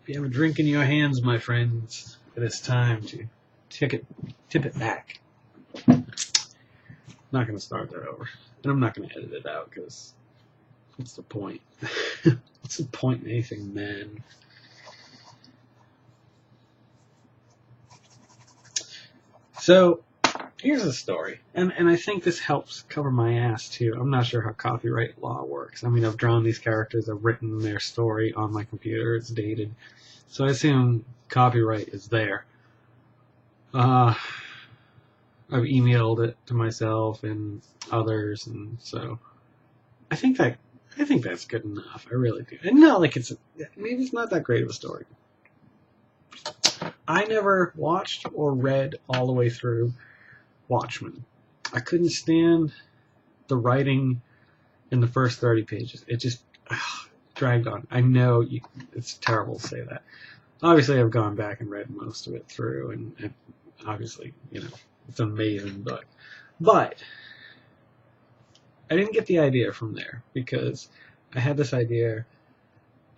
If you have a drink in your hands, my friends, it is time to tip it back. I'm not going to start that over. And I'm not going to edit it out because what's the point? What's the point in anything, man? So, here's the story. And I think this helps cover my ass, too. I'm not sure how copyright law works. I mean, I've drawn these characters, I've written their story on my computer, it's dated. So I assume copyright is there. I've emailed it to myself and others, and so I think that's good enough. I really do. And no, like maybe it's not that great of a story. I never watched or read all the way through Watchmen. I couldn't stand the writing in the first 30 pages. It just dragged on. I know it's terrible to say that. Obviously, I've gone back and read most of it through, and obviously, it's an amazing book. But I didn't get the idea from there because I had this idea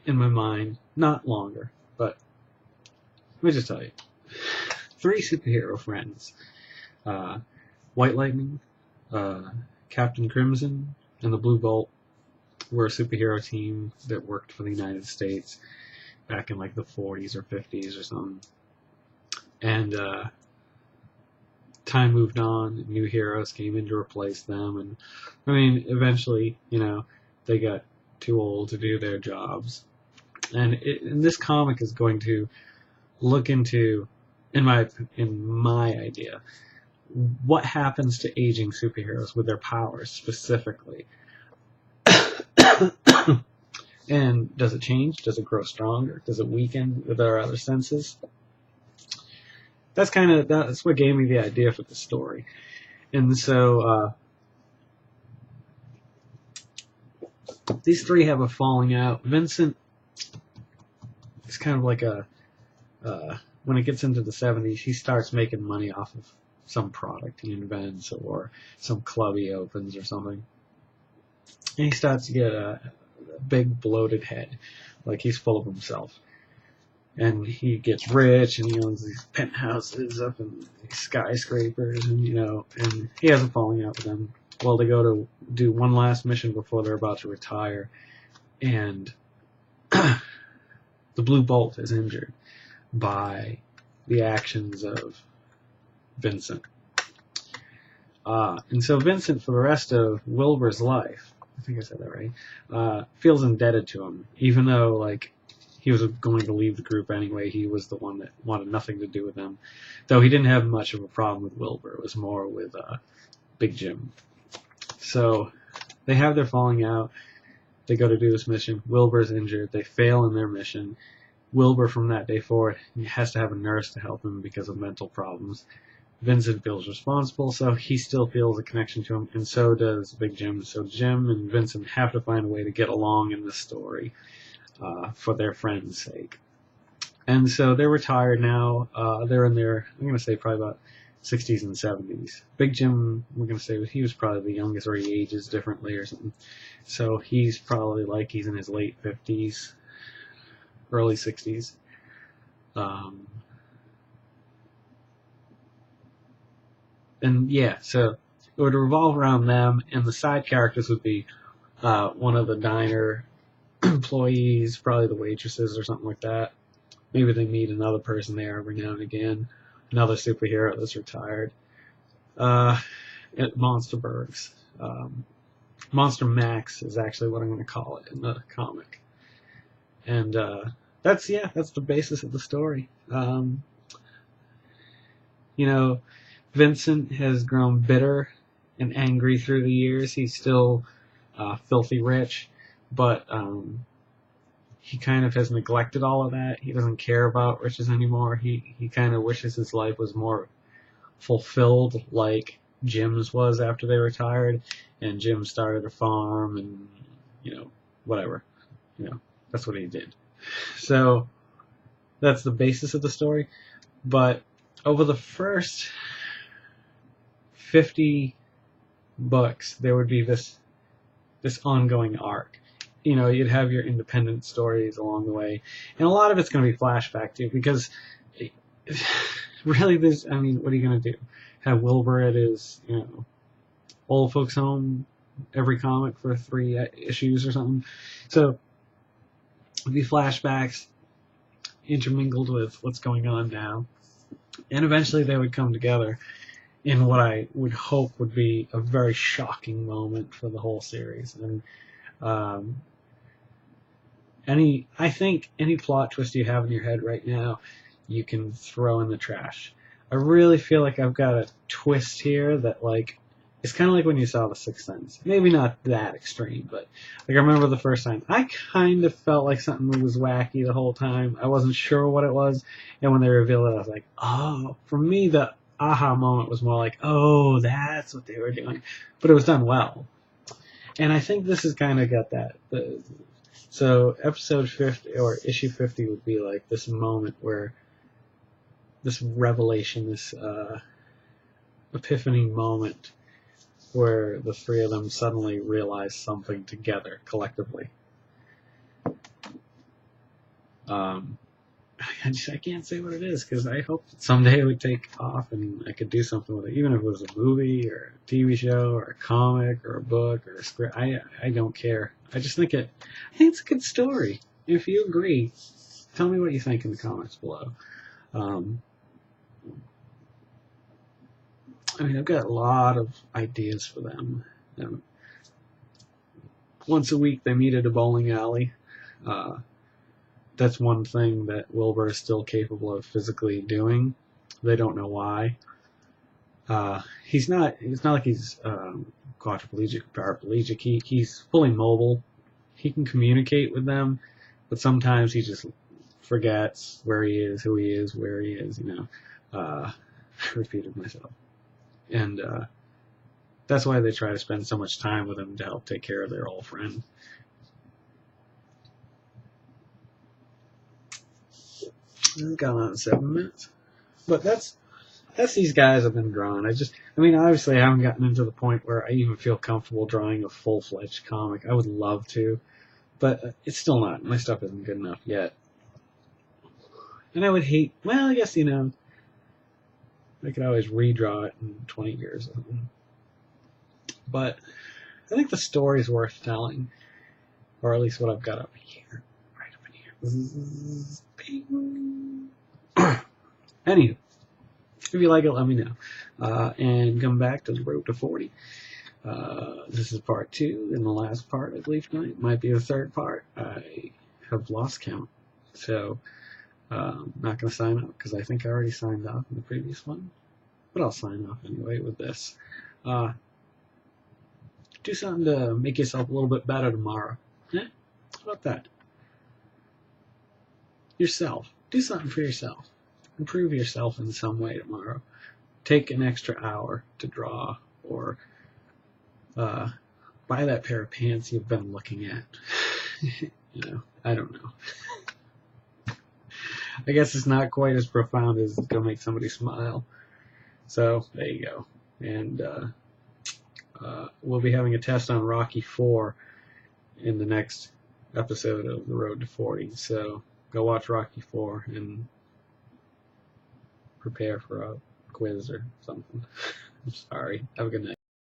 in my mind, not longer, but let me just tell you. 3 superhero friends. White Lightning, Captain Crimson, and the Blue Bolt were a superhero team that worked for the United States back in like the 40s or 50s or something. And time moved on, new heroes came in to replace them, and I mean, eventually, they got too old to do their jobs. And this comic is going to look into, in my idea, what happens to aging superheroes with their powers specifically. And does it change? Does it grow stronger? Does it weaken with our other senses? That's what gave me the idea for the story. And so these 3 have a falling out. Vincent is kind of like when it gets into the 70s, he starts making money off of some product he invents or some club he opens or something. And he starts to get a big bloated head, like he's full of himself. And he gets rich, and he owns these penthouses up in these skyscrapers, and and he has a falling out with them. Well, they go to do one last mission before they're about to retire, and the Blue Bolt is injured by the actions of Vincent. And so Vincent, for the rest of Wilbur's life, I think I said that right, feels indebted to him, even though, he was going to leave the group anyway. He was the one that wanted nothing to do with them. Though he didn't have much of a problem with Wilbur. It was more with Big Jim. So they have their falling out. They go to do this mission. Wilbur's injured. They fail in their mission. Wilbur, from that day forward, has to have a nurse to help him because of mental problems. Vincent feels responsible, so he still feels a connection to him, and so does Big Jim. So Jim and Vincent have to find a way to get along in this story for their friend's sake. And so they're retired now. They're in their, I'm going to say probably about 60s and 70s. Big Jim, we're going to say he was probably the youngest, or he ages differently or something. So he's probably he's in his late 50s, early 60s. And yeah, so it would revolve around them, and the side characters would be one of the diner employees, probably the waitresses or something like that. Maybe they meet another person there every now and again, another superhero that's retired. At Monsterbergs. Monster Max is actually what I'm going to call it in the comic. And that's the basis of the story. Vincent has grown bitter and angry through the years. He's still filthy rich, but he kind of has neglected all of that. He doesn't care about riches anymore. He kind of wishes his life was more fulfilled like Jim's was after they retired, and Jim started a farm and, whatever. That's what he did. So that's the basis of the story. But over the first 50 books, there would be this ongoing arc. you'd have your independent stories along the way, and a lot of it's going to be flashback too, because really, what are you going to do? Have Wilbur at his, old folks' home every comic for 3 issues or something? So it'd be flashbacks intermingled with what's going on now, and eventually they would come together in what I would hope would be a very shocking moment for the whole series. And I think any plot twist you have in your head right now, you can throw in the trash. I really feel like I've got a twist here that, like, it's kind of like when you saw The Sixth Sense. Maybe not that extreme, but like I remember the first time, I kind of felt like something was wacky the whole time. I wasn't sure what it was, and when they revealed it, I was like, oh. For me, the aha moment was more like, oh, that's what they were doing. But it was done well. And I think this has kind of got that. So episode 50, or issue 50, would be like this moment where this revelation, this epiphany moment where the 3 of them suddenly realize something together, collectively. I can't say what it is, because I hope that someday it would take off and I could do something with it, even if it was a movie or a TV show or a comic or a book or a script. I don't care. I just think it's a good story. If you agree, tell me what you think in the comments below. I've got a lot of ideas for them. Once a week they meet at a bowling alley. That's one thing that Wilbur is still capable of physically doing. They don't know why. It's not like he's quadriplegic, paraplegic. He's fully mobile. He can communicate with them, but sometimes he just forgets where he is, who he is, where he is. I repeated myself. And that's why they try to spend so much time with him to help take care of their old friend. It's gone on 7 minutes. But that's these guys I've been drawing. Obviously I haven't gotten into the point where I even feel comfortable drawing a full-fledged comic. I would love to, but it's still not. My stuff isn't good enough yet. And I would hate, I guess, I could always redraw it in 20 years. But I think the story's worth telling, or at least what I've got up here. Right up in here. Anywho, if you like it, let me know. And come back to the road to 40. This is part 2, and the last part, I believe tonight, might be the 3rd part. I have lost count. So, I'm not going to sign off, because I think I already signed off in the previous one. But I'll sign off anyway with this. Do something to make yourself a little bit better tomorrow. How about that? Yourself. Do something for yourself. Improve yourself in some way tomorrow. Take an extra hour to draw, or buy that pair of pants you've been looking at. I don't know. I guess it's not quite as profound as it's going to make somebody smile. So, there you go. And we'll be having a test on Rocky 4 in the next episode of The Road to 40. So, go watch Rocky 4 and prepare for a quiz or something. I'm sorry. Have a good night.